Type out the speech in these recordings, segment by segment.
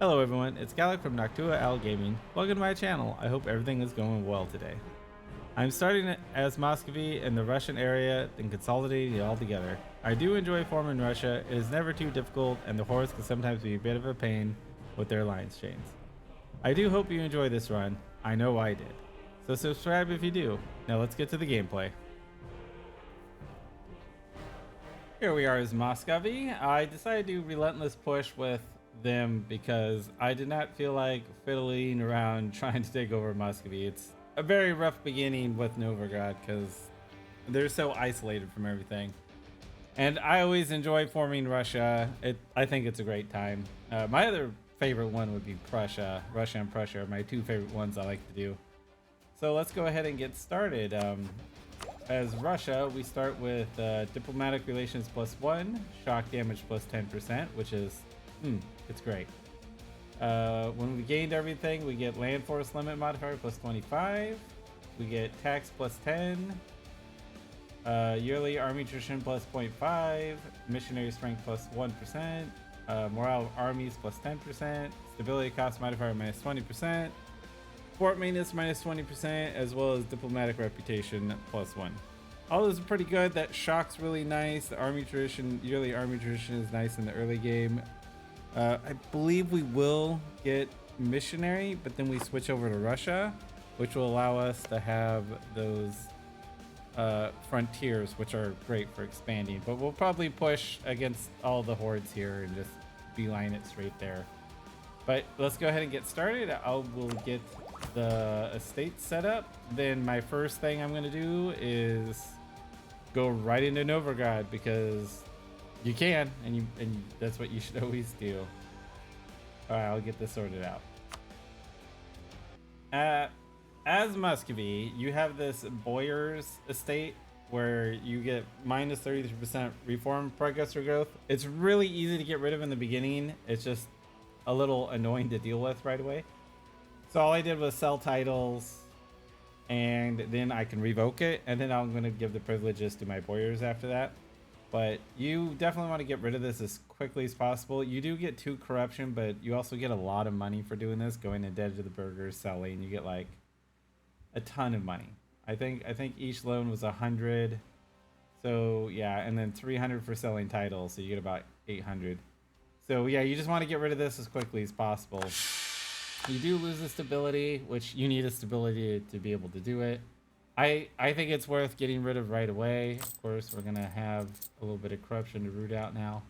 Hello everyone, it's Gallic from Noctua Owl Gaming. Welcome to my channel. I hope everything is going well today. I'm starting as Muscovy in the Russian area, then consolidating it all together. I do enjoy forming Russia. It is never too difficult, and the hordes can sometimes be a bit of a pain with their alliance chains. I do hope you enjoy this run. I know I did. So subscribe if you do. Now let's get to the gameplay. Here we are as Muscovy. I decided to do Relentless Push with them because I did not feel like fiddling around trying to take over Muscovy. It's a very rough beginning with Novograd because they're so isolated from everything. And I always enjoy forming Russia. I think it's a great time. My other favorite one would be Prussia. Russia and Prussia are my two favorite ones I like to do. So let's go ahead and get started. As Russia, we start with diplomatic relations +1, shock damage +10%, which is, it's great. When we gained everything, we get land force limit modifier +25, we get tax +10, yearly army attrition +0.5, missionary strength +1%, morale of armies +10%, stability cost modifier -20%, fort maintenance -20%, as well as diplomatic reputation +1. All those are pretty good. That shock's really nice. The army tradition, yearly army tradition, is nice in the early game. I believe we will get missionary, but then we switch over to Russia, which will allow us to have those frontiers, which are great for expanding. But we'll probably push against all the hordes here and just beeline it straight there. But let's go ahead and get started. We'll get the estate set up. Then my first thing I'm going to do is go right into Novograd because you can, and that's what you should always do. All right, I'll get this sorted out. As Muscovy, you have this Boyar's estate where you get -33% reform progress or growth. It's really easy to get rid of in the beginning. It's just a little annoying to deal with right away. So all I did was sell titles, and then I can revoke it, and then I'm going to give the privileges to my boyars after that. But you definitely want to get rid of this as quickly as possible. You do get 2 corruption, but you also get a lot of money for doing this, going in dead to the burgers, selling. You get like a ton of money. I think each loan was 100. So yeah, and then 300 for selling titles, so you get about 800. So yeah, you just want to get rid of this as quickly as possible. You do lose the stability, which you need a stability to be able to do it. I think it's worth getting rid of right away. Of course, we're gonna have a little bit of corruption to root out now.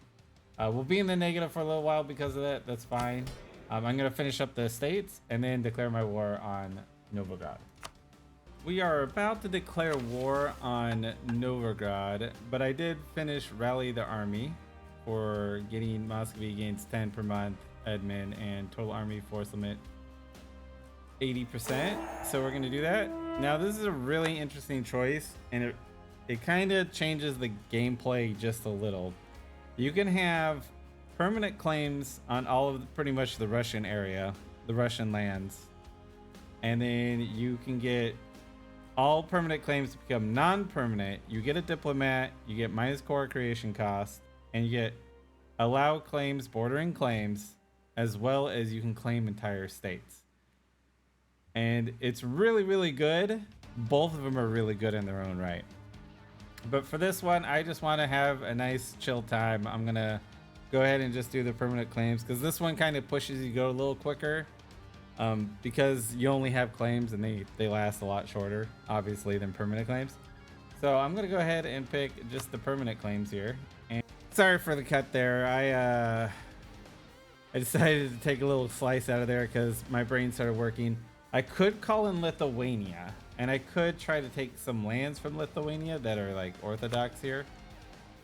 We'll be in the negative for a little while because of that. That's fine. I'm gonna finish up the estates and then declare my war on Novograd. We are about to declare war on Novograd, but I did finish rally the army for getting Muscovy gains 10 per month admin and total army force limit 80%. So we're going to do that. Now this is a really interesting choice, and it kind of changes the gameplay just a little. You can have permanent claims on all of pretty much the Russian area, the Russian lands, and then you can get all permanent claims to become non-permanent. You get a diplomat, you get minus core creation cost, and you get allow claims bordering claims, as well as you can claim entire states. And it's really, really good. Both of them are really good in their own right. But for this one, I just want to have a nice chill time. I'm going to go ahead and just do the permanent claims because this one kind of pushes you to go a little quicker because you only have claims and they last a lot shorter, obviously, than permanent claims. So I'm going to go ahead and pick just the permanent claims here. And sorry for the cut there. I decided to take a little slice out of there because my brain started working. I could call in Lithuania, and I could try to take some lands from Lithuania that are like Orthodox here,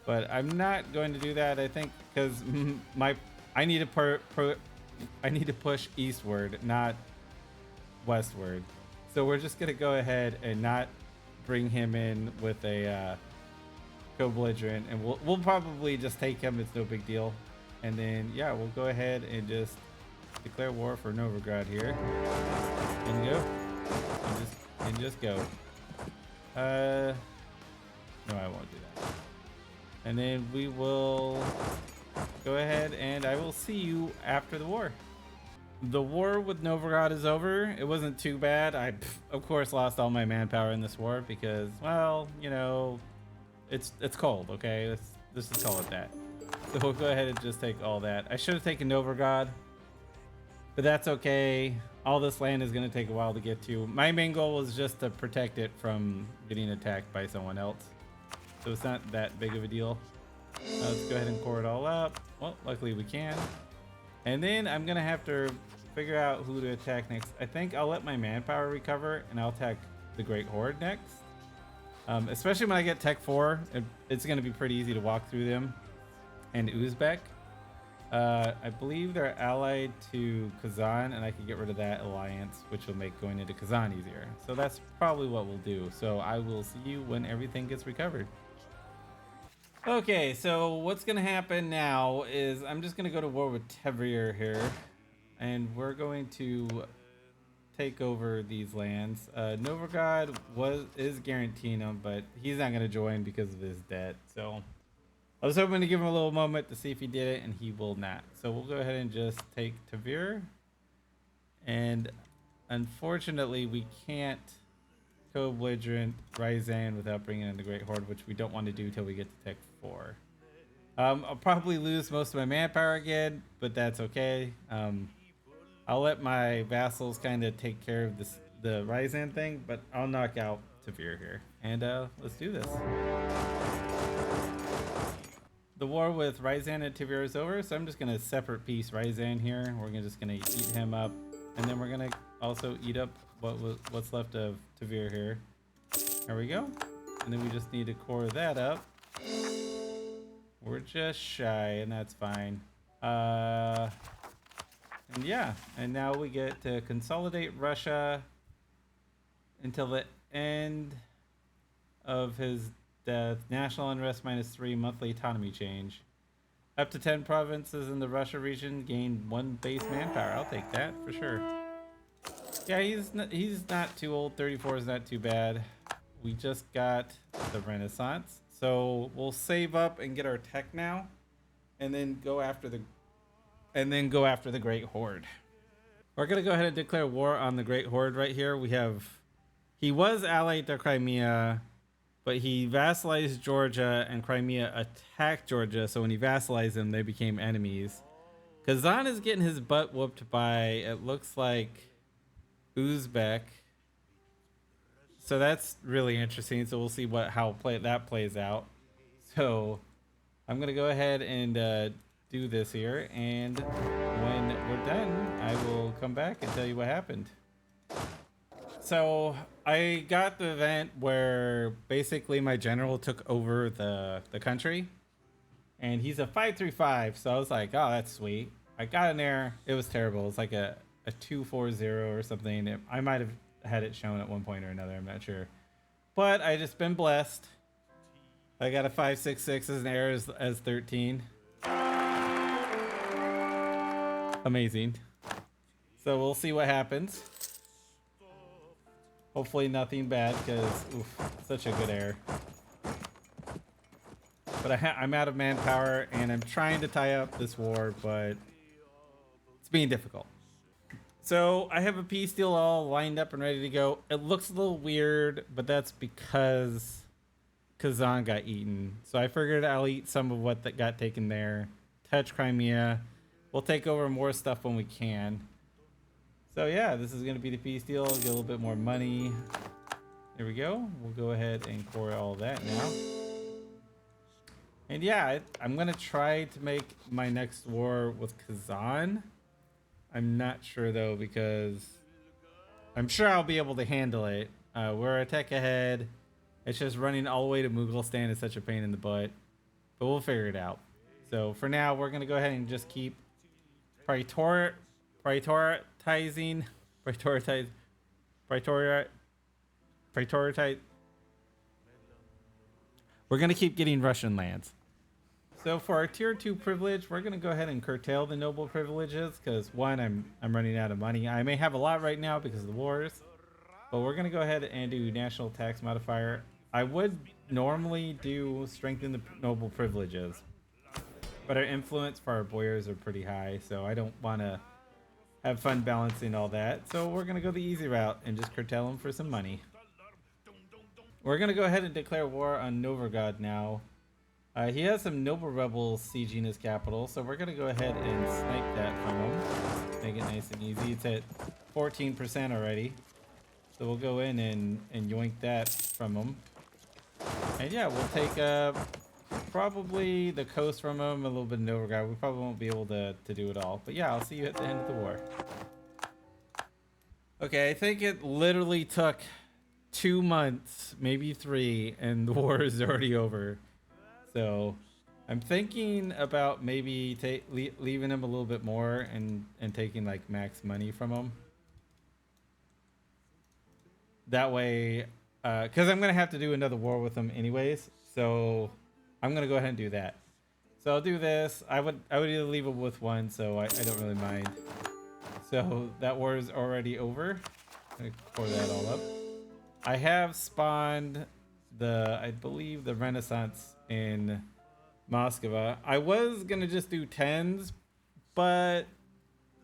but I'm not going to do that. I think because I need to push eastward, not westward. So we're just gonna go ahead and not bring him in with a co-belligerent, and we'll probably just take him. It's no big deal. And then yeah, we'll go ahead and just declare war for Novograd here. And go. And just go. No, I won't do that. And then we will go ahead and I will see you after the war. The war with Novgorod is over. It wasn't too bad. Of course, lost all my manpower in this war because, well, you know, it's cold. Okay, let's just call it that. So we'll go ahead and just take all that. I should have taken Novgorod, but that's okay. All this land is going to take a while to get to. My main goal was just to protect it from getting attacked by someone else. So it's not that big of a deal. Let's go ahead and core it all up. Well, luckily we can. And then I'm going to have to figure out who to attack next. I think I'll let my manpower recover and I'll attack the Great Horde next. Especially when I get Tech 4, it's going to be pretty easy to walk through them. And Uzbek. I believe they're allied to Kazan, and I can get rid of that alliance, which will make going into Kazan easier. So that's probably what we'll do. So I will see you when everything gets recovered. Okay, so what's going to happen now is I'm just going to go to war with Tevrir here, and we're going to take over these lands. Novgorod is guaranteeing them, but he's not going to join because of his debt. So I was hoping to give him a little moment to see if he did it, and he will not. So we'll go ahead and just take Tevir. And unfortunately, we can't co-belligerent Ryzan without bringing in the Great Horde, which we don't want to do till we get to Tech 4. I'll probably lose most of my manpower again, but that's okay. I'll let my vassals kind of take care of the Ryzan thing, but I'll knock out Tevir here. And let's do this. The war with Ryzan and Tevir is over, so I'm just going to separate piece Ryzan here. We're just going to eat him up, and then we're going to also eat up what's left of Tevir here. There we go. And then we just need to core that up. We're just shy, and that's fine. And yeah, and now we get to consolidate Russia until the end of his death. National unrest -3, monthly autonomy change. Up to 10 provinces in the Russia region gain 1 base manpower. I'll take that for sure. Yeah, he's not too old. 34 is not too bad. We just got the Renaissance, so we'll save up and get our tech now, and then go after the Great Horde. We're gonna go ahead and declare war on the Great Horde right here. He was allied to Crimea, but he vassalized Georgia, and Crimea attacked Georgia. So when he vassalized them, they became enemies. Kazan is getting his butt whooped by, it looks like, Uzbek. So that's really interesting. So we'll see how that plays out. So I'm gonna go ahead and do this here, and when we're done, I will come back and tell you what happened. So I got the event where basically my general took over the country, and he's a 535. So I was like, oh, that's sweet. I got in there. It was terrible. It was like a 240 or something. I might have had it shown at one point or another. I'm not sure, but I just been blessed. I got a 566 as an heir as 13. Amazing. So we'll see what happens. Hopefully nothing bad, because such a good heir. But I'm out of manpower, and I'm trying to tie up this war, but it's being difficult. So I have a peace deal all lined up and ready to go. It looks a little weird, but that's because Kazan got eaten. So I figured I'll eat some of what that got taken there. Touch Crimea. We'll take over more stuff when we can. So yeah, this is going to be the peace deal. Get a little bit more money. There we go. We'll go ahead and core all that now. And yeah, I'm going to try to make my next war with Kazan. I'm not sure though, because I'm sure I'll be able to handle it. We're a tech ahead. It's just running all the way to Mughalistan is such a pain in the butt. But we'll figure it out. So for now, we're going to go ahead and just keep prioritizing. We're going to keep getting Russian lands. So for our tier 2 privilege, we're going to go ahead and curtail the noble privileges, because one, I'm running out of money. I may have a lot right now because of the wars, but we're going to go ahead and do national tax modifier. I would normally do strengthen the noble privileges, but our influence for our boyars are pretty high, so I don't want to have fun balancing all that. So we're gonna go the easy route and just curtail him for some money. We're gonna go ahead and declare war on Novigrad now. He has some noble rebels sieging his capital, so we're gonna go ahead and snipe that from him. Make it nice and easy. It's at 14% already. So we'll go in and yoink that from him. And yeah, we'll take probably the coast from him, a little bit of Novigrad. We probably won't be able to do it all. But yeah, I'll see you at the end of the war. Okay, I think it literally took 2 months, maybe 3, and the war is already over. So I'm thinking about maybe leaving him a little bit more and taking like max money from him. That way, because I'm going to have to do another war with him anyways. So I'm going to go ahead and do that. So I'll do this. I would either leave him with 1, so I don't really mind. So that war is already over. I'm going to pour that all up. I have spawned I believe the Renaissance in Moscow. I was gonna just do 10s, but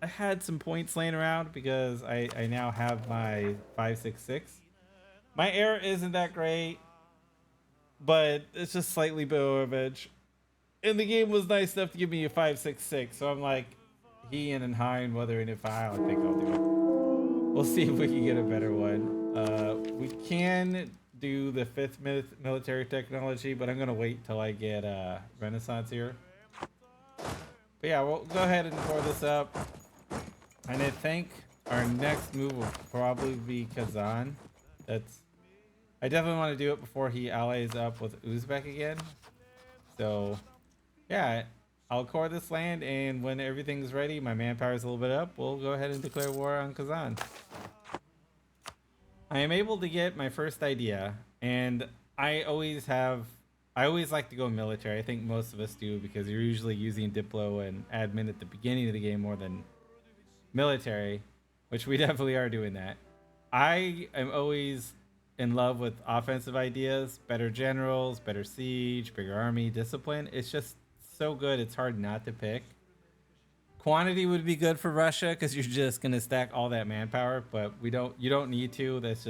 I had some points laying around because I now have my 566. My air isn't that great, but it's just slightly below average. And the game was nice enough to give me a 566, so I'm like, he and high and whether and if I don't think I'll do it. We'll see if we can get a better one. We can do the 5th military technology, but I'm gonna wait till I get Renaissance here. But yeah, we'll go ahead and pour this up. And I think our next move will probably be Kazan. I definitely want to do it before he allies up with Uzbek again. So yeah, I'll core this land, and when everything's ready, my manpower is a little bit up, we'll go ahead and declare war on Kazan. I am able to get my first idea, and I always like to go military. I think most of us do, because you're usually using Diplo and admin at the beginning of the game more than military, which we definitely are doing that. I am always in love with offensive ideas, better generals, better siege, bigger army, discipline. It's just so good, it's hard not to pick. Quantity would be good for Russia because you're just gonna stack all that manpower, but you don't need to. That's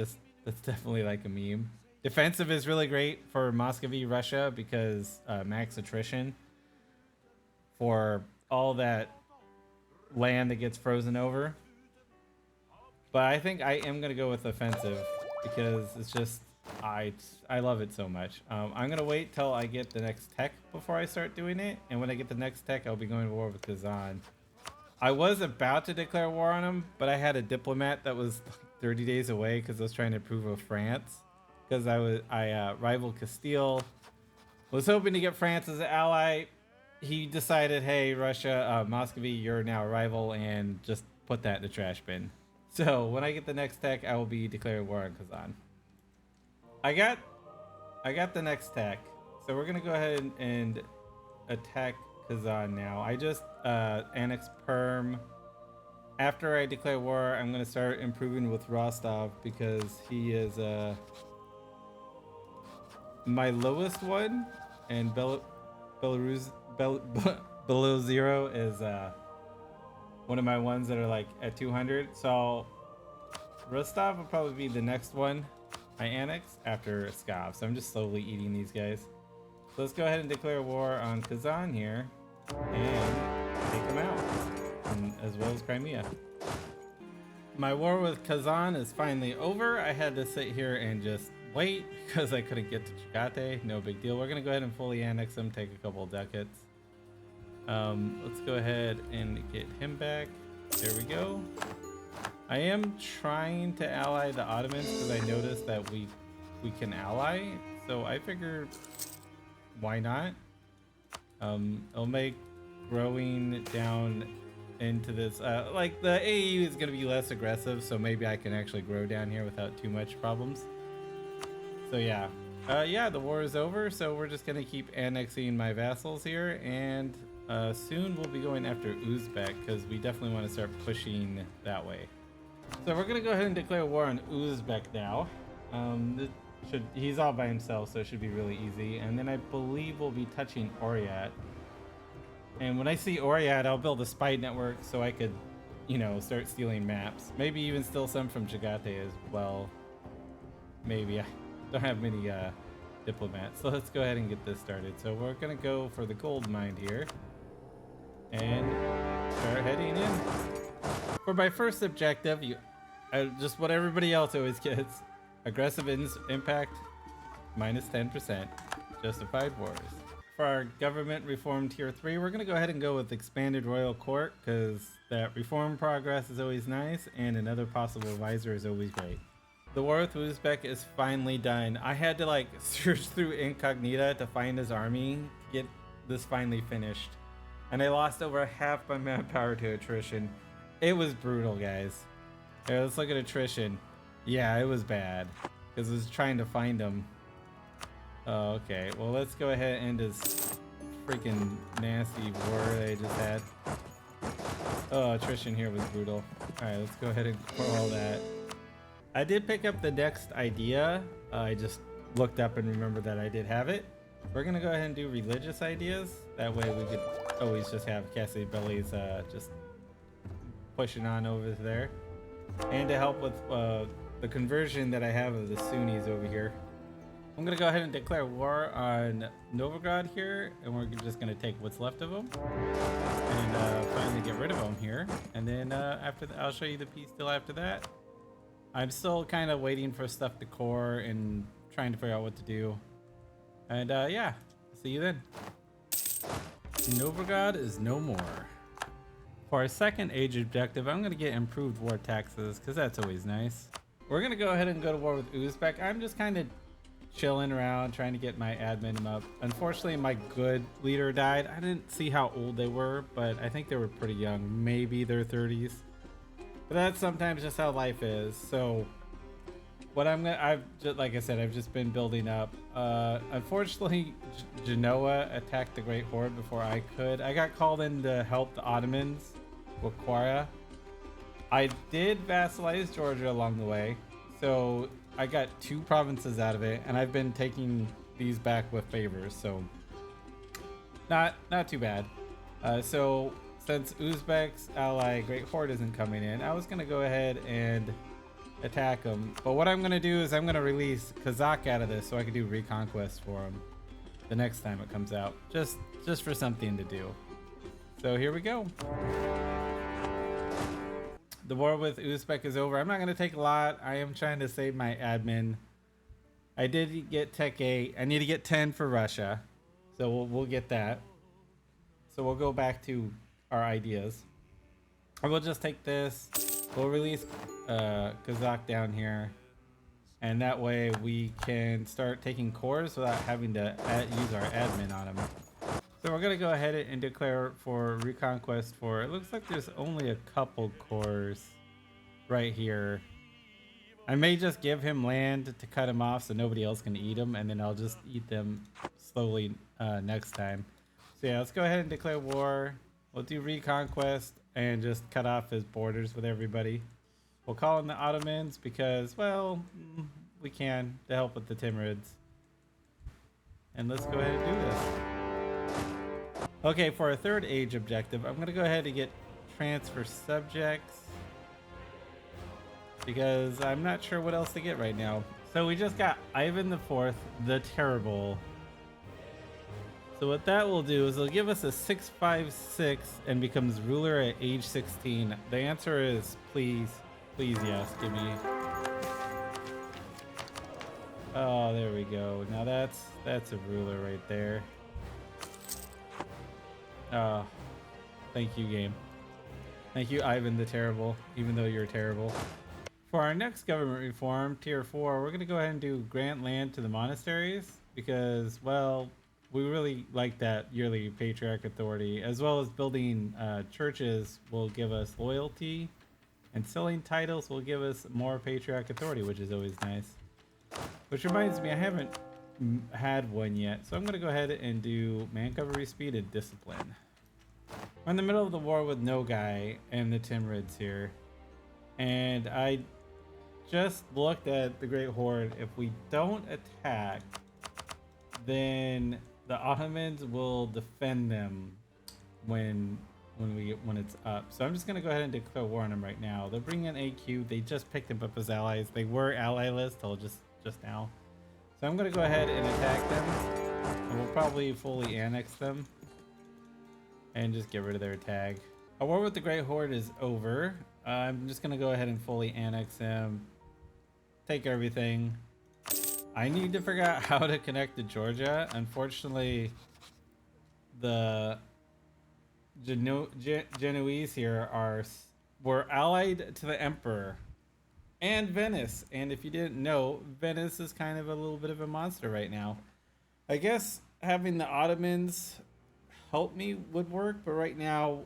definitely like a meme. Defensive is really great for Muscovy, Russia, because max attrition for all that land that gets frozen over. But I think I am gonna go with offensive because it's just I love it so much. I'm gonna wait till I get the next tech before I start doing it, and when I get the next tech, I'll be going to war with Kazan. I was about to declare war on him, but I had a diplomat that was 30 days away because I was trying to approve of France, because I rivaled Castile. Was hoping to get France as an ally. He decided, hey, Russia, Muscovy, you're now a rival, and just put that in the trash bin. So when I get the next tech, I will be declaring war on Kazan. I got the next tech, so we're gonna go ahead and attack Kazan now. I just annexed Perm. After I declare war, I'm gonna start improving with Rostov because he is my lowest one, and below 0 is one of my ones that are like at 200. So Rostov will probably be the next one I annex after Skav. So I'm just slowly eating these guys. So let's go ahead and declare war on Kazan here and take them out, and as well as Crimea. My war with Kazan is finally over. I had to sit here and just wait because I couldn't get to Chagate. No big deal. We're gonna go ahead and fully annex him, take a couple of ducats. Let's go ahead and get him back. There we go. I am trying to ally the Ottomans because I noticed that we can ally. So I figured, why not? It'll make growing down into this, like the AU is gonna be less aggressive, so maybe I can actually grow down here without too much problems. So yeah, the war is over, so we're just gonna keep annexing my vassals here, and soon we'll be going after Uzbek because we definitely want to start pushing that way. So we're gonna go ahead and declare war on Uzbek now. He's all by himself, so it should be really easy. And then I believe we'll be touching Oryat. And when I see Oryat, I'll build a spy network so I could you know, start stealing maps. Maybe even steal some from Chagate as well. Maybe. I don't have many diplomats. So let's go ahead and get this started. So we're gonna go for the gold mine here and start heading in. For my first objective, just what everybody else always gets: aggressive impact minus 10%, justified wars. For our government reform tier 3, we're gonna go ahead and go with expanded royal court, because that reform progress is always nice, and another possible advisor is always great. The war with Uzbek is finally done. I had to like search through incognita to find his army to get this finally finished. And I lost over half my manpower to attrition. It was brutal, guys. Here, let's look at attrition. Yeah, it was bad, because I was trying to find him. Oh, okay. Well, let's go ahead and end this freaking nasty war that I just had. Oh, attrition here was brutal. Alright, let's go ahead and pour all that. I did pick up the next idea. I just looked up and remembered that I did have it. We're gonna go ahead and do religious ideas. That way we could always just have Cassidy Bellies just pushing on over there. And to help with the conversion that I have of the Sunnis over here. I'm gonna go ahead and declare war on Novograd here, and we're just gonna take what's left of them and finally get rid of them here. And then after that, I'll show you the peace deal after that. I'm still kind of waiting for stuff to core and trying to figure out what to do. And yeah, see you then. Novograd is no more. For our second age objective, I'm gonna get improved war taxes, because that's always nice. We're gonna go ahead and go to war with Uzbek. I'm just kind of chilling around, trying to get my admin up. Unfortunately, my good leader died. I didn't see how old they were, but I think they were pretty young, maybe their 30s. But that's sometimes just how life is. So what I've just, like I said, I've just been building up. Unfortunately, Genoa attacked the Great Horde before I could. I got called in to help the Ottomans with Quara. I did vassalize Georgia along the way, so I got 2 provinces out of it, and I've been taking these back with favors, so not too bad. So since Uzbek's ally Great Horde isn't coming in, I was gonna go ahead and attack them. But what I'm gonna do is I'm gonna release Kazakh out of this so I can do reconquest for him the next time it comes out, just for something to do. So here we go. The war with Uzbek is over. I'm not gonna take a lot. I am trying to save my admin. I did get Tech 8. I need to get 10 for Russia, so we'll get that. So we'll go back to our ideas. I will just take this. We'll release Kazakh down here, and that way we can start taking cores without having to use our admin on them. So we're gonna go ahead and declare for reconquest for, it looks like there's only a couple cores right here. I may just give him land to cut him off so nobody else can eat them, and then I'll just eat them slowly next time. So yeah, let's go ahead and declare war. We'll do reconquest and just cut off his borders with everybody. We'll call in the Ottomans because, well, we can, to help with the Timurids. And let's go ahead and do this. Okay, for our third age objective, I'm gonna go ahead and get transfer subjects, because I'm not sure what else to get right now. So we just got Ivan IV the Terrible. So what that will do is it'll give us a 656 and becomes ruler at age 16. The answer is please yes, give me. Oh, there we go. Now that's a ruler right there. Oh, thank you, game. Thank you, Ivan the Terrible, even though you're terrible. For our next government reform, tier 4, we're gonna go ahead and do grant land to the monasteries, because, well, we really like that yearly patriarch authority, as well as building churches will give us loyalty, and selling titles will give us more patriarch authority, which is always nice. Which reminds me, I haven't had one yet, so I'm gonna go ahead and do man cavalry speed and discipline. We're in the middle of the war with Nogai and the Timurids here, and I just looked at the Great Horde. If we don't attack, then the Ottomans will defend them when when it's up. So I'm just gonna go ahead and declare war on them right now. They're bringing AQ. They just picked them up as allies. They were ally-less till just now. So I'm gonna go ahead and attack them, and we'll probably fully annex them and just get rid of their tag. Our war with the Great Horde is over. I'm just gonna go ahead and fully annex them, take everything. I need to figure out how to connect to Georgia. Unfortunately, the Genoese here were allied to the Emperor and Venice. And if you didn't know, Venice is kind of a little bit of a monster right now. I guess having the Ottomans help me would work, but right now,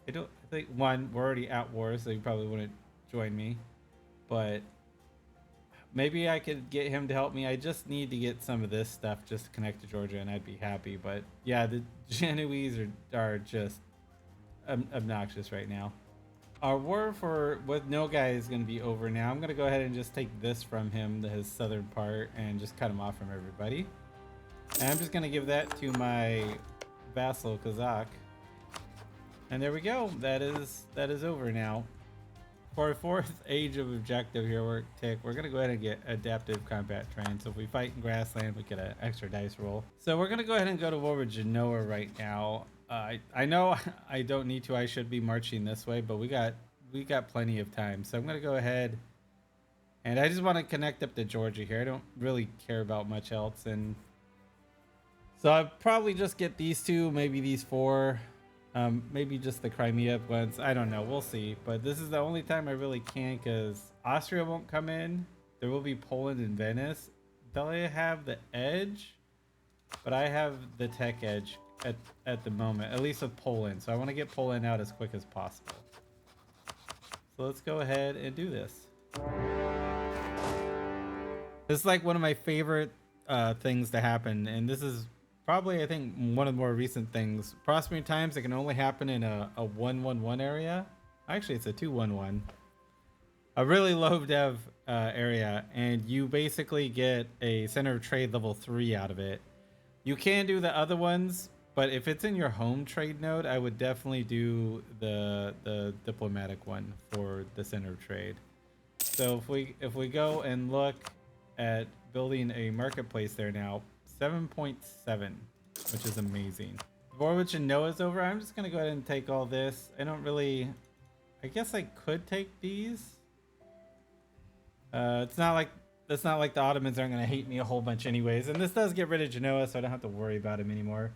I think one, we're already at war, so you probably wouldn't join me. But maybe I could get him to help me. I just need to get some of this stuff just to connect to Georgia, and I'd be happy. But yeah, the Genoese are just obnoxious right now. Our war with no guy is going to be over now. I'm going to go ahead and just take this from him, his southern part, and just cut him off from everybody. And I'm just going to give that to my vassal Kazakh. And there we go. That is over now. For our fourth age of objective here, we're going to go ahead and get adaptive combat trained. So if we fight in grassland, we get an extra dice roll. So we're going to go ahead and go to war with Genoa right now. I know I don't need to. I should be marching this way, but we got plenty of time. So I'm going to go ahead, and I just want to connect up to Georgia here. I don't really care about much else. And so I'll probably just get these two, maybe these four. Maybe just the Crimea ones. I don't know. We'll see. But this is the only time I really can, because Austria won't come in. There will be Poland and Venice. They have the edge, but I have the tech edge at the moment, at least with Poland. So I want to get Poland out as quick as possible. So let's go ahead and do this. This is like one of my favorite things to happen, and this is probably, I think, one of the more recent things. Prospering times, it can only happen in a 1-1-1 area. Actually, it's a 2-1-1. A really low dev area, and you basically get a center of trade level 3 out of it. You can do the other ones, but if it's in your home trade node, I would definitely do the diplomatic one for the center of trade. So if we go and look at building a marketplace there now, 7.7, which is amazing. The war with Genoa is over. I'm just gonna go ahead and take all this. I guess I could take these. It's not like the Ottomans aren't gonna hate me a whole bunch anyways. And this does get rid of Genoa, so I don't have to worry about him anymore.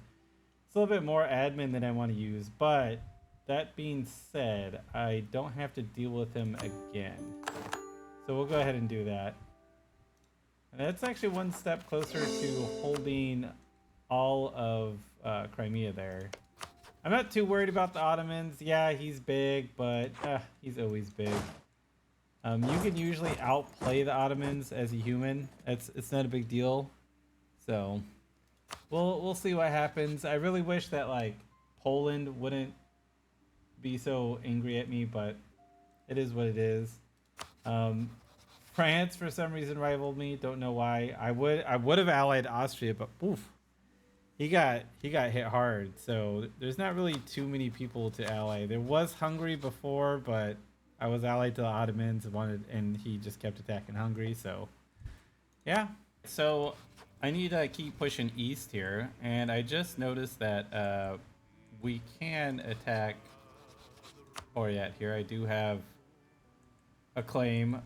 It's a little bit more admin than I want to use, but that being said, I don't have to deal with him again. So we'll go ahead and do that. And that's actually one step closer to holding all of Crimea there. I'm not too worried about the Ottomans. Yeah, he's big, but he's always big. You can usually outplay the Ottomans as a human. It's not a big deal. So we'll see what happens. I really wish that like Poland wouldn't be so angry at me, but it is what it is. France for some reason rivaled me. Don't know why. I would have allied Austria, but oof, he got hit hard. So there's not really too many people to ally. There was Hungary before, but I was allied to the Ottomans and he just kept attacking Hungary. So yeah. So I need to keep pushing east here, and I just noticed that we can attack Oryat here. I do have a claim.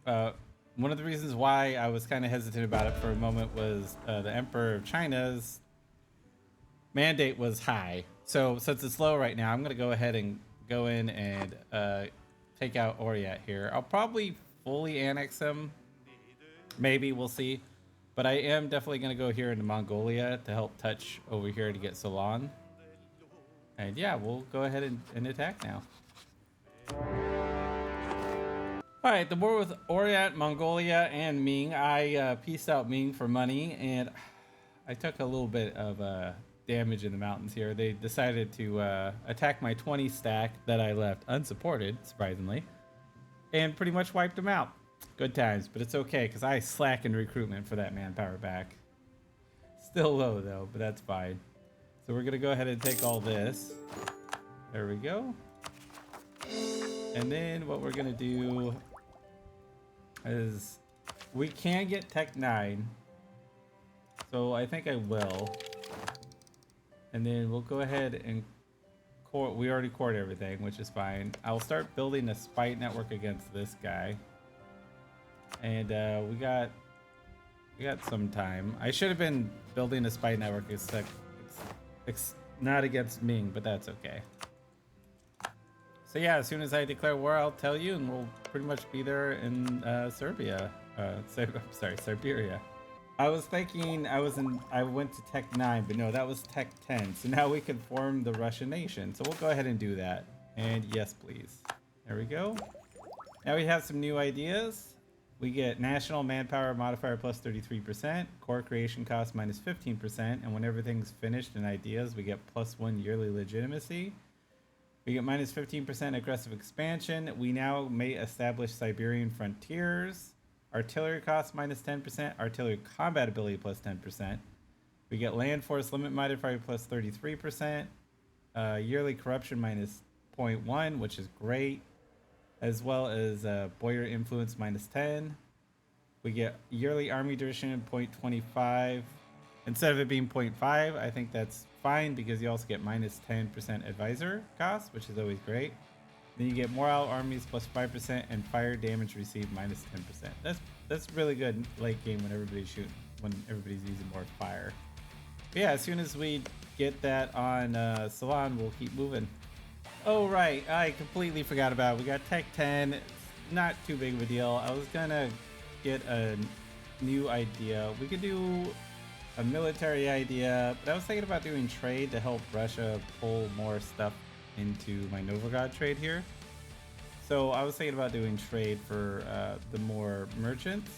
One of the reasons why I was kind of hesitant about it for a moment was the Emperor of China's mandate was high. So since it's low right now, I'm going to go ahead and go in and take out Oryat here. I'll probably fully annex him. Maybe, we'll see. But I am definitely going to go here into Mongolia to help touch over here to get Ceylon. And yeah, we'll go ahead and attack now. Alright, the war with Oryat, Mongolia, and Ming. I pieced out Ming for money, and I took a little bit of damage in the mountains here. They decided to attack my 20 stack that I left unsupported, surprisingly, and pretty much wiped them out. Good times, but it's okay, because I slackened recruitment for that manpower back. Still low, though, but that's fine. So we're going to go ahead and take all this. There we go. And then what we're gonna do is we can get Tech 9. So I think I will. And then we'll go ahead and core. We already cored everything, which is fine. I'll start building a spy network against this guy. And we got some time. I should have been building a spy network. It's not against Ming, but that's okay. So yeah, as soon as I declare war, I'll tell you, and we'll pretty much be there in Serbia. Siberia. I was thinking I went to Tech 9, but no, that was Tech 10. So now we can form the Russian nation. So we'll go ahead and do that. And yes, please. There we go. Now we have some new ideas. We get national manpower modifier plus 33%, core creation cost minus 15%, and when everything's finished in ideas, we get +1 yearly legitimacy. We get minus 15% aggressive expansion. We now may establish Siberian frontiers. Artillery cost minus 10%, artillery combat ability plus 10%. We get land force limit modifier plus 33%, yearly corruption minus 0.1, which is great, as well as boyar influence minus 10. We get yearly army duration 0.25. Instead of it being 0.5, I think that's fine because you also get minus 10% advisor cost, which is always great. Then you get morale armies plus 5% and fire damage received minus 10%. That's really good late game when everybody's using more fire. But yeah, as soon as we get that on Salon, we'll keep moving. Oh right, I completely forgot about it. We got Tech 10. It's not too big of a deal. I was gonna get a new idea. We could do a military idea, but I was thinking about doing trade to help Russia pull more stuff into my Novograd trade here. So I was thinking about doing trade for the more merchants.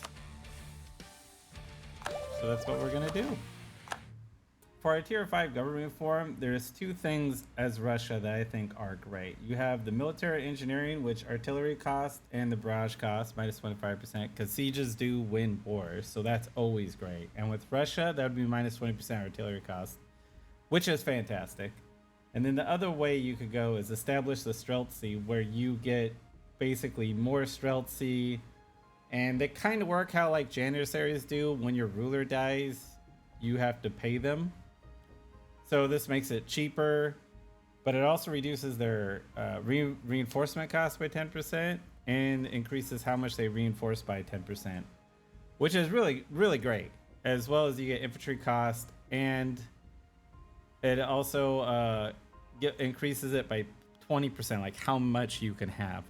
So that's what we're gonna do. For our tier 5 government reform, there's two things as Russia that I think are great. You have the military engineering, which artillery cost and the barrage cost minus 25%, because sieges do win wars, so that's always great. And with Russia, that would be minus 20% artillery cost, which is fantastic. And then the other way you could go is establish the Streltsy, where you get basically more Streltsy, and they kind of work how like Janissaries do. When your ruler dies, you have to pay them. So this makes it cheaper, but it also reduces their reinforcement cost by 10% and increases how much they reinforce by 10%, which is really, really great. As well as you get infantry cost, and it also increases it by 20%, like how much you can have.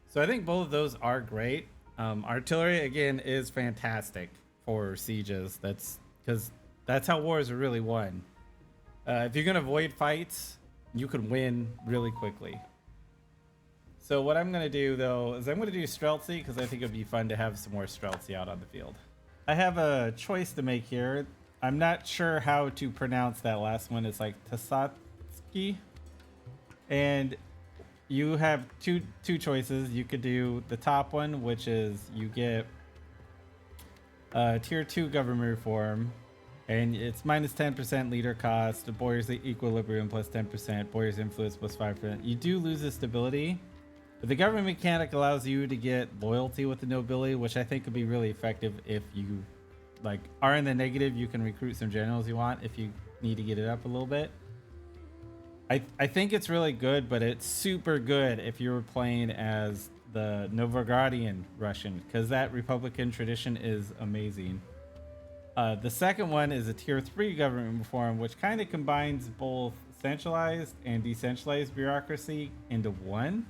So I think both of those are great. Artillery, again, is fantastic for sieges. That's because that's how wars are really won. If you're going to avoid fights, you can win really quickly. So what I'm going to do, though, is I'm going to do Streltsy because I think it would be fun to have some more Streltsy out on the field. I have a choice to make here. I'm not sure how to pronounce that last one. It's like Tasatsky. And you have two choices. You could do the top one, which is you get tier 2 government reform. And it's minus 10% leader cost, the Boyar's equilibrium plus 10%, Boyar's influence plus 5%. You do lose the stability, but the government mechanic allows you to get loyalty with the nobility, which I think could be really effective if you like are in the negative. You can recruit some generals you want if you need to get it up a little bit. I think it's really good, but it's super good if you're playing as the Novogradian Russian, because that Republican tradition is amazing. The second one is a tier 3 government reform, which kind of combines both centralized and decentralized bureaucracy into one,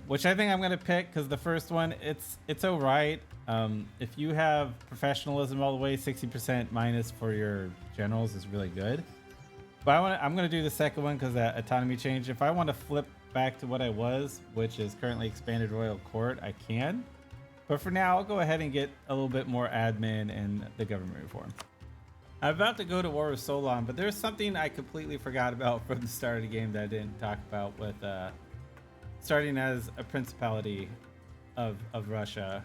which I think I'm going to pick because the first one, it's all right. If you have professionalism all the way, 60% minus for your generals is really good. But I'm going to do the second one because that autonomy change. If I want to flip back to what I was, which is currently expanded royal court, I can. But for now, I'll go ahead and get a little bit more admin and the government reform. I'm about to go to war with Solon, but there's something I completely forgot about from the start of the game that I didn't talk about with starting as a principality of Russia,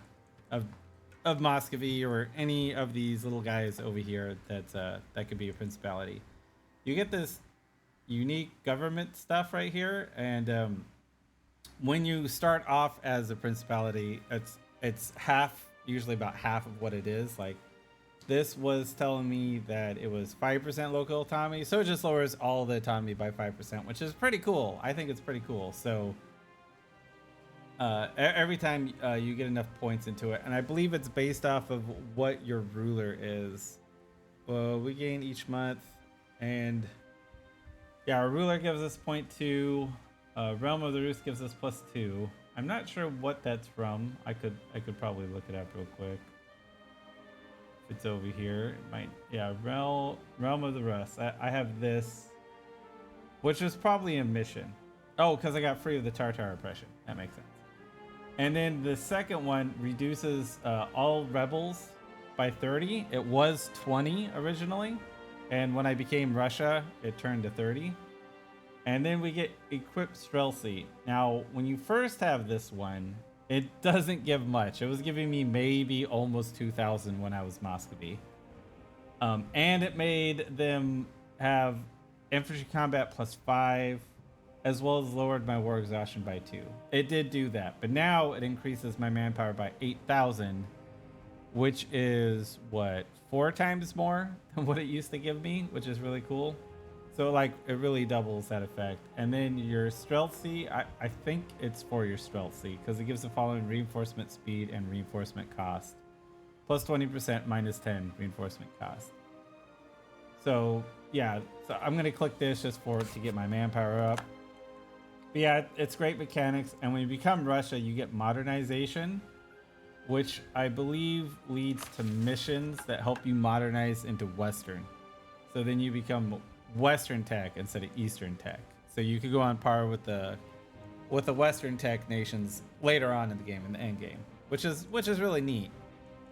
of Muscovy, or any of these little guys over here that could be a principality. You get this unique government stuff right here. And when you start off as a principality, it's half, usually about half of what it is. Like this was telling me that it was 5% local autonomy, so it just lowers all the autonomy by 5%, which is pretty cool. I think it's pretty cool. So every time you get enough points into it, and I believe it's based off of what your ruler is. Well, we gain each month, and yeah, our ruler gives us 0.2. Realm of the Roost gives us +2. I'm not sure what that's from. I could probably look it up real quick. If it's over here, it might. Yeah, Realm of the Rust. I have this, which is probably a mission. Oh, because I got free of the Tartar oppression. That makes sense. And then the second one reduces all rebels by 30. It was 20 originally, and when I became Russia, it turned to 30. And then we get equipped Streltsy. Now, when you first have this one, it doesn't give much. It was giving me maybe almost 2,000 when I was Muscovy. And it made them have infantry combat +5, as well as lowered my war exhaustion by 2. It did do that, but now it increases my manpower by 8,000, which is what, 4 times more than what it used to give me, which is really cool. So like it really doubles that effect. And then your Streltsy, I think it's for your Streltsy because it gives the following reinforcement speed and reinforcement cost. +20%, -10 reinforcement cost. So yeah, so I'm gonna click this just to get my manpower up. But yeah, it's great mechanics. And when you become Russia, you get modernization, which I believe leads to missions that help you modernize into Western. So then you become Western tech instead of Eastern tech. So you could go on par with the Western tech nations later on in the game, in the end game, which is really neat.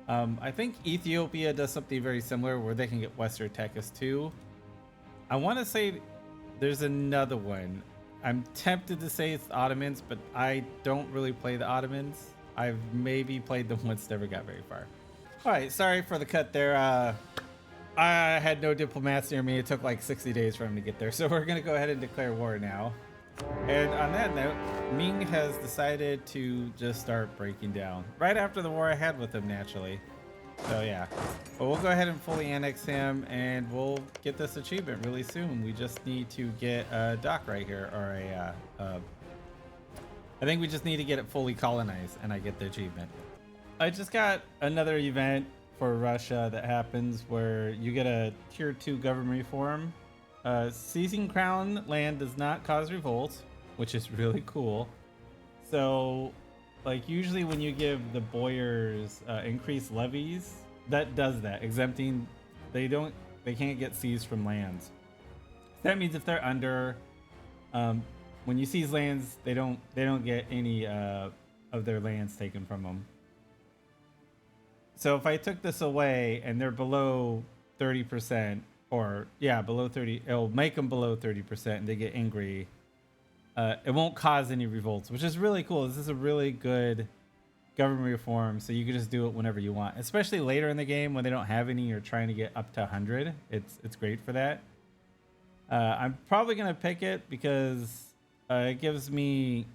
I think Ethiopia does something very similar where they can get Western tech as too. I want to say there's another one. I'm tempted to say it's the Ottomans, but I don't really play the Ottomans. I've maybe played them once, never got very far. All right, sorry for the cut there. I had no diplomats near me. It took like 60 days for him to get there. So we're going to go ahead and declare war now. And on that note, Ming has decided to just start breaking down right after the war I had with him, naturally. So yeah, but we'll go ahead and fully annex him and we'll get this achievement really soon. We just need to get a dock right here, or I think we just need to get it fully colonized and I get the achievement. I just got another event for Russia that happens where you get a tier 2 government reform. Seizing crown land does not cause revolt, which is really cool. So like usually when you give the boyars increased levies, that does that, exempting, they can't get seized from lands. That means if they're under, when you seize lands, they don't get any of their lands taken from them. So if I took this away and they're below 30%, or yeah, below 30, it'll make them below 30% and they get angry. It won't cause any revolts, which is really cool. This is a really good government reform, so you can just do it whenever you want, especially later in the game when they don't have any. You're trying to get up to 100. It's great for that. I'm probably gonna pick it because it gives me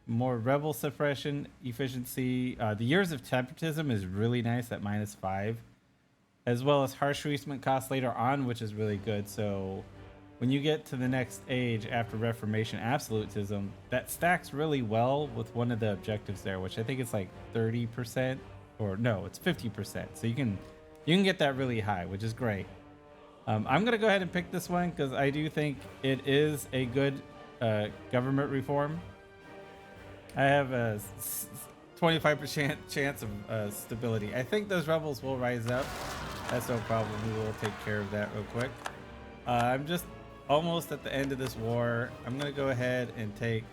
more rebel suppression efficiency. The years of tempertism is really nice at -5, as well as harsh treatment costs later on, which is really good. So when you get to the next age after Reformation absolutism, that stacks really well with one of the objectives there, which I think it's like 30%, or no, it's 50%. So you can get that really high, which is great. I'm gonna go ahead and pick this one because I do think it is a good government reform. I have a 25% chance of stability. I think those rebels will rise up. That's no problem. We will take care of that real quick. I'm just almost at the end of this war. I'm going to go ahead and take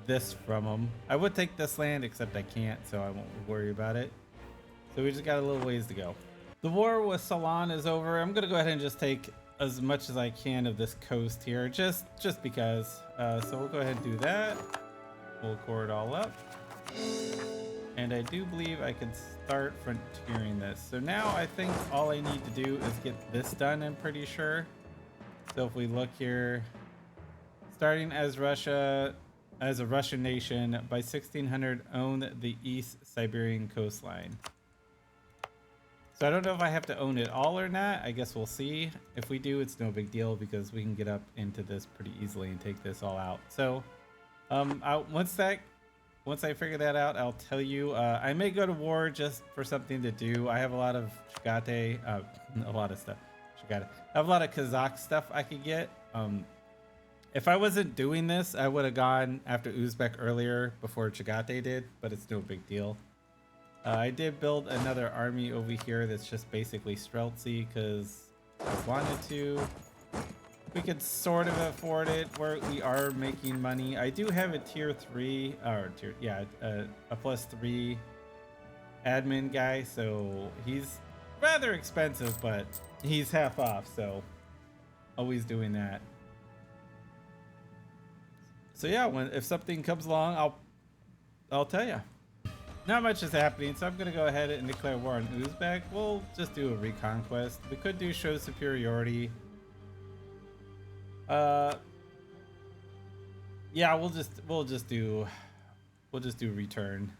this from them. I would take this land, except I can't, so I won't worry about it. So we just got a little ways to go. The war with Ceylon is over. I'm going to go ahead and just take as much as I can of this coast here, just because. So we'll go ahead and do that. We'll core it all up. And I do believe I can start frontiering this. So now I think all I need to do is get this done, I'm pretty sure. So if we look here, starting as Russia, as a Russian nation, by 1600 own the East Siberian coastline. So I don't know if I have to own it all or not. I guess we'll see. If we do, it's no big deal because we can get up into this pretty easily and take this all out. So once I figure that out, I'll tell you. I may go to war just for something to do. I have a lot of Chagate, a lot of stuff. Chagate. I have a lot of Kazakh stuff I could get. If I wasn't doing this, I would have gone after Uzbek earlier before Chagate did, but it's no big deal. I did build another army over here that's just basically Streltsy because I wanted to. We could sort of afford it where we are making money. I do have a tier 3 or a +3 admin guy, so he's rather expensive, but he's half off, so always doing that. So yeah, if something comes along, I'll tell you. Not much is happening, so I'm gonna go ahead and declare war on Uzbek. We'll just do a reconquest. We could do show superiority. Yeah, we'll just do return,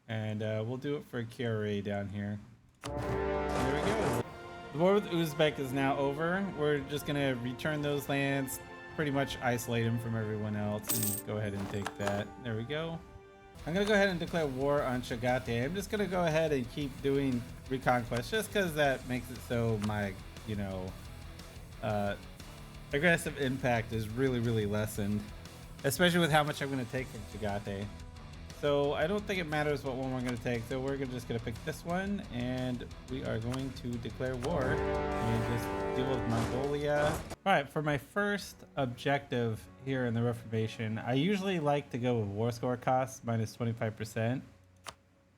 and we'll do it for KRA down here. There we go. The war with Uzbek is now over. We're just gonna return those lands, pretty much isolate them from everyone else, and go ahead and take that. There we go. I'm gonna go ahead and declare war on Chagate. I'm just gonna go ahead and keep doing reconquest just because that makes it so my, aggressive impact is really lessened, especially with how much I'm going to take from Chagate. So I don't think it matters what one we're going to take, so we're just going to pick this one, and we are going to declare war and just deal with Mongolia. All right, for my first objective here in the Reformation, I usually like to go with war score costs minus 25%,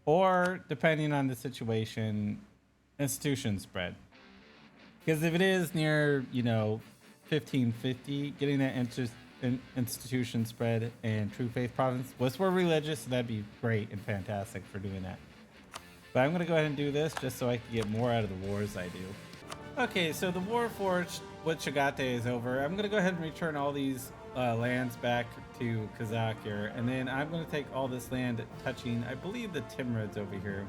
or depending on the situation, institution spread. Because if it is near, 1550, getting that institution spread and true faith province was for religious, so that'd be great and fantastic for doing that. But I'm gonna go ahead and do this just so I can get more out of the wars I do. Okay, so the war for with Chagate is over. I'm gonna go ahead and return all these lands back to Kazakh here, and then I'm gonna take all this land touching, I believe, the Timurids over here.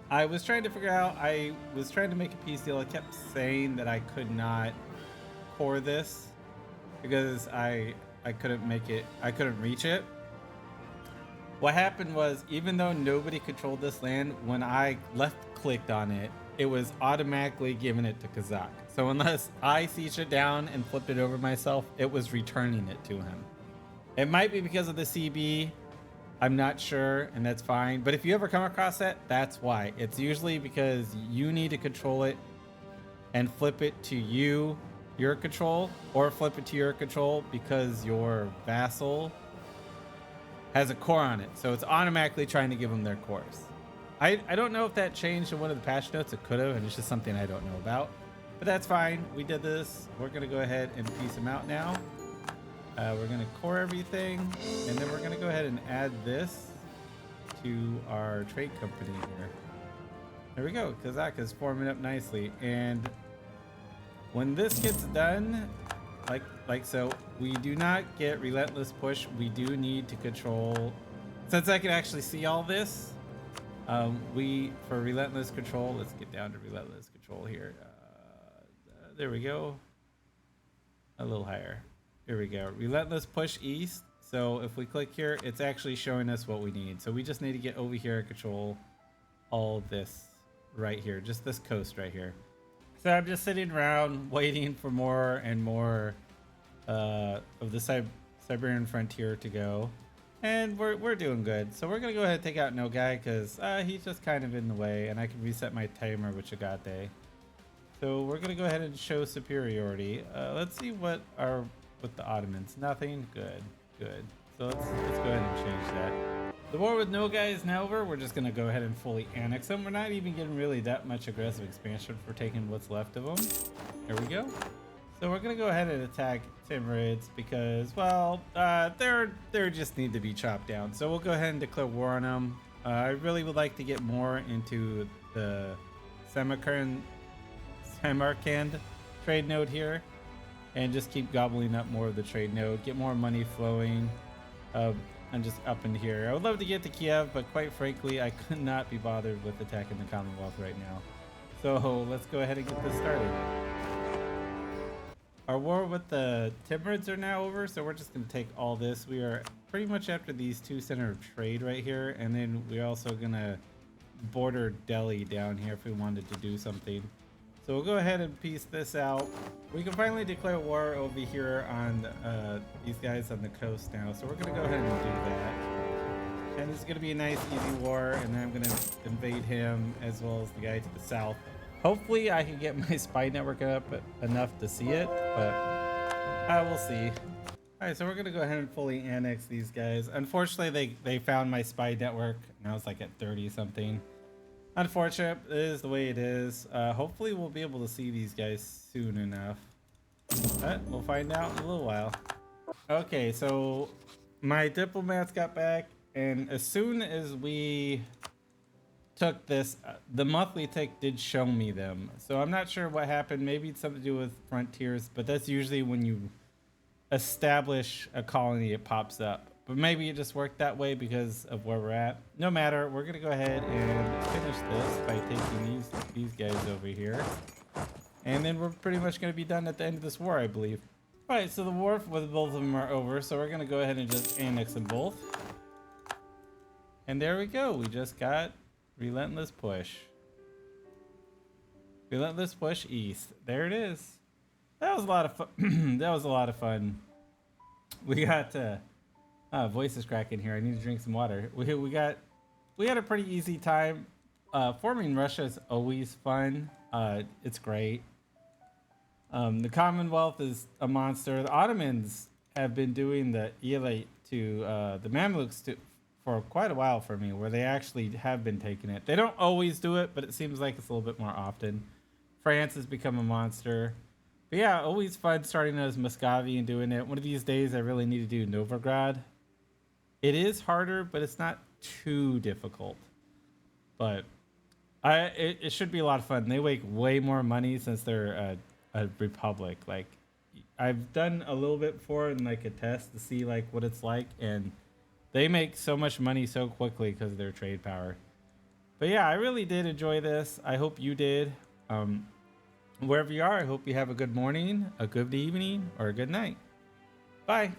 I was trying to figure out, I was trying to make a peace deal. I kept saying that I could not core this because I couldn't make it, I couldn't reach it. What happened was, even though nobody controlled this land, when I left clicked on it, it was automatically giving it to Kazakh. So unless I siege it down and flipped it over myself, it was returning it to him. It might be because of the CB, I'm not sure, and that's fine. But if you ever come across that, that's why. It's usually because you need to control it and flip it to your control, or flip it to your control because your vassal has a core on it. So it's automatically trying to give them their cores. I don't know if that changed in one of the patch notes. It could have, and it's just something I don't know about. But that's fine. We did this. We're going to go ahead and piece them out now. We're going to core everything, and then we're going to go ahead and add this to our trade company here. There we go. Kazakh is forming up nicely. And when this gets done, like so, we do not get Relentless Push. We do need to control, since I can actually see all this, for Relentless Control, let's get down to Relentless Control here. There we go. A little higher. Here we go. Relentless Push East. So if we click here, it's actually showing us what we need. So we just need to get over here and control all this right here, just this coast right here. So I'm just sitting around waiting for more and more of the Siberian frontier to go. And we're doing good. So we're going to go ahead and take out Nogai because he's just kind of in the way, and I can reset my timer with Chagate. So we're going to go ahead and show superiority. Let's see what with the Ottomans. Nothing. Good. So let's go ahead and change that. The war with Nogai is now over. We're just going to go ahead and fully annex them. We're not even getting really that much aggressive expansion for taking what's left of them. There we go. So we're going to go ahead and attack Timurids because, well, they just need to be chopped down. So we'll go ahead and declare war on them. I really would like to get more into the Samarkand trade node here. and just keep gobbling up more of the trade node, get more money flowing, and just up in here. I would love to get to Kiev, but quite frankly, I could not be bothered with attacking the Commonwealth right now. So let's go ahead and get this started. Our war with the Timurids are now over, so we're just going to take all this. We are pretty much after these two center of trade right here, and then we're also going to border Delhi down here if we wanted to do something. So we'll go ahead and piece this out. We can finally declare war over here on these guys on the coast now, so we're going to go ahead and do that. And this is going to be a nice, easy war, and then I'm going to invade him as well as the guy to the south. Hopefully I can get my spy network up enough to see it, but we'll see. All right, so we're gonna go ahead and fully annex these guys. Unfortunately, they found my spy network, and I was like at 30 something. Unfortunate, it is the way it is. Hopefully we'll be able to see these guys soon enough, but we'll find out in a little while. Okay, so my diplomats got back, and as soon as we took this, the monthly tick did show me them, so I'm not sure what happened. Maybe it's something to do with frontiers, but that's usually when you establish a colony it pops up, but maybe it just worked that way because of where we're at. No matter, we're gonna go ahead and finish this by taking these guys over here, and then we're pretty much gonna be done at the end of this war, I believe. All right, so the war with both of them are over, so we're gonna go ahead and just annex them both, and there we go. We just got Relentless Push. Relentless Push East. There it is. That was a lot of fun. That was a lot of fun. We got voice is cracking here. I need to drink some water. We had a pretty easy time. Forming Russia is always fun. It's great. The Commonwealth is a monster. The Ottomans have been doing the Elite to the Mamluks for quite a while for me, where they actually have been taking it. They don't always do it, but it seems like it's a little bit more often. France has become a monster. But yeah, always fun starting as Muscovy and doing it. One of these days I really need to do Novgorod. It is harder, but it's not too difficult. But it should be a lot of fun. They make way more money since they're a republic. Like, I've done a little bit before in like a test to see like what it's like, and they make so much money so quickly because of their trade power. But yeah, I really did enjoy this. I hope you did. Wherever you are, I hope you have a good morning, a good evening, or a good night. Bye.